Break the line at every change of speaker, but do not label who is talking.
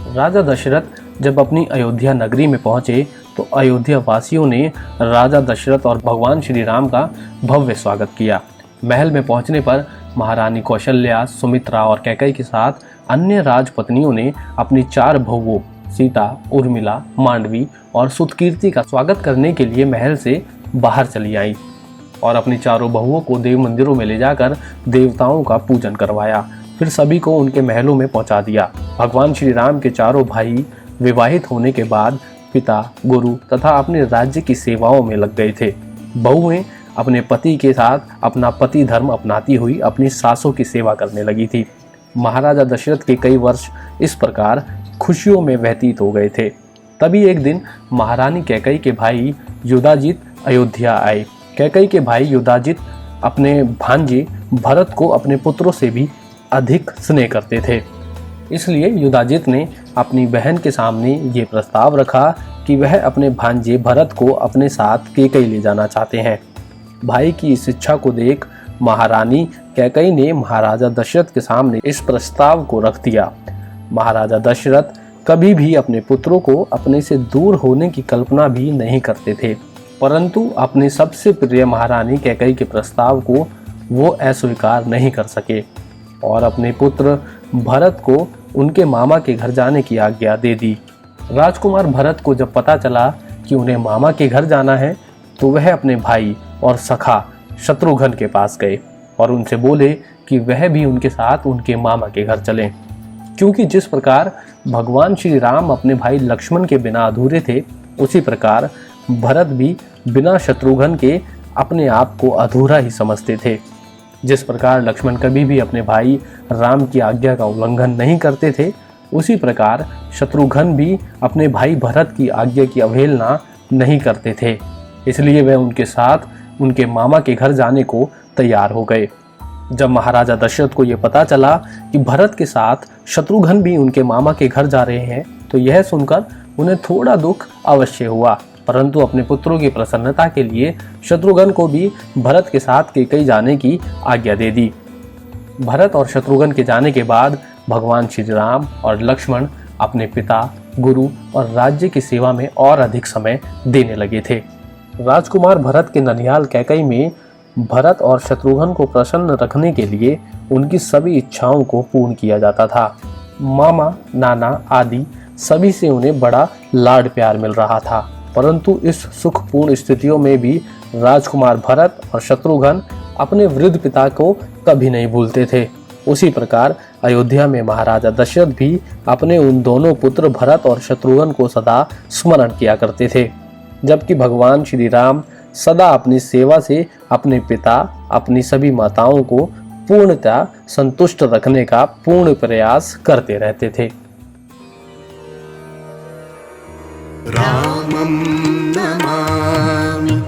राजा दशरथ जब अपनी अयोध्या नगरी में पहुंचे तो अयोध्या वासियों ने राजा दशरथ और भगवान श्री राम का भव्य स्वागत किया। महल में पहुंचने पर महारानी कौशल्या, सुमित्रा और कैकेयी के साथ अन्य राजपत्नियों ने अपनी 4 बहुओं सीता, उर्मिला, मांडवी और सुतकीर्ति का स्वागत करने के लिए महल से बाहर चली आईं और अपनी चारों बहुओं को देव मंदिरों में ले जाकर देवताओं का पूजन करवाया। फिर सभी को उनके महलों में पहुंचा दिया। भगवान श्री राम के चारों भाई विवाहित होने के बाद पिता, गुरु तथा अपने राज्य की सेवाओं में लग गए थे। बहुएं अपने पति के साथ अपना पति धर्म अपनाती हुई अपनी सासों की सेवा करने लगी थी। महाराजा दशरथ के कई वर्ष इस प्रकार खुशियों में व्यतीत हो गए थे। तभी एक दिन महारानी कैकेयी के भाई युधाजित अयोध्या आए। कैकेयी के भाई युधाजित अपने भांजे भरत को अपने पुत्रों से भी अधिक स्नेह करते थे। इसलिए युधाजित ने अपनी बहन के सामने ये प्रस्ताव रखा कि वह अपने भांजे भरत को अपने साथ कैकेयी ले जाना चाहते हैं। भाई की इस इच्छा को देख महारानी कैकेयी ने महाराजा दशरथ के सामने इस प्रस्ताव को रख दिया। महाराजा दशरथ कभी भी अपने पुत्रों को अपने से दूर होने की कल्पना भी नहीं करते थे, परंतु अपने सबसे प्रिय महारानी कैकेयी के प्रस्ताव को वो अस्वीकार नहीं कर सके और अपने पुत्र भरत को उनके मामा के घर जाने की आज्ञा दे दी। राजकुमार भरत को जब पता चला कि उन्हें मामा के घर जाना है तो वह अपने भाई और सखा शत्रुघ्न के पास गए और उनसे बोले कि वह भी उनके साथ उनके मामा के घर चलें, क्योंकि जिस प्रकार भगवान श्री राम अपने भाई लक्ष्मण के बिना अधूरे थे, उसी प्रकार भरत भी बिना शत्रुघ्न के अपने आप को अधूरा ही समझते थे। जिस प्रकार लक्ष्मण कभी भी अपने भाई राम की आज्ञा का उल्लंघन नहीं करते थे, उसी प्रकार शत्रुघ्न भी अपने भाई भरत की आज्ञा की अवहेलना नहीं करते थे। इसलिए वे उनके साथ उनके मामा के घर जाने को तैयार हो गए। जब महाराजा दशरथ को यह पता चला कि भरत के साथ शत्रुघ्न भी उनके मामा के घर जा रहे हैं, तो यह सुनकर उन्हें थोड़ा दुख अवश्य हुआ, परंतु अपने पुत्रों की प्रसन्नता के लिए शत्रुघ्न को भी भरत के साथ कैकेयी जाने की आज्ञा दे दी। भरत और शत्रुघ्न के जाने के बाद भगवान श्री राम और लक्ष्मण अपने पिता, गुरु और राज्य की सेवा में और अधिक समय देने लगे थे। राजकुमार भरत के ननिहाल कैकेयी में भरत और शत्रुघ्न को प्रसन्न रखने के लिए उनकी सभी इच्छाओं को पूर्ण किया जाता था। मामा, नाना आदि सभी से उन्हें बड़ा लाड प्यार मिल रहा था, परंतु इस सुखपूर्ण स्थितियों में भी राजकुमार भरत और शत्रुघ्न अपने वृद्ध पिता को कभी नहीं भूलते थे। उसी प्रकार अयोध्या में महाराजा दशरथ भी अपने उन दोनों पुत्र भरत और शत्रुघ्न को सदा स्मरण किया करते थे, जबकि भगवान श्री राम सदा अपनी सेवा से अपने पिता, अपनी सभी माताओं को पूर्णतः संतुष्ट रखने का पूर्ण प्रयास करते रहते थे।
रामं नमामि।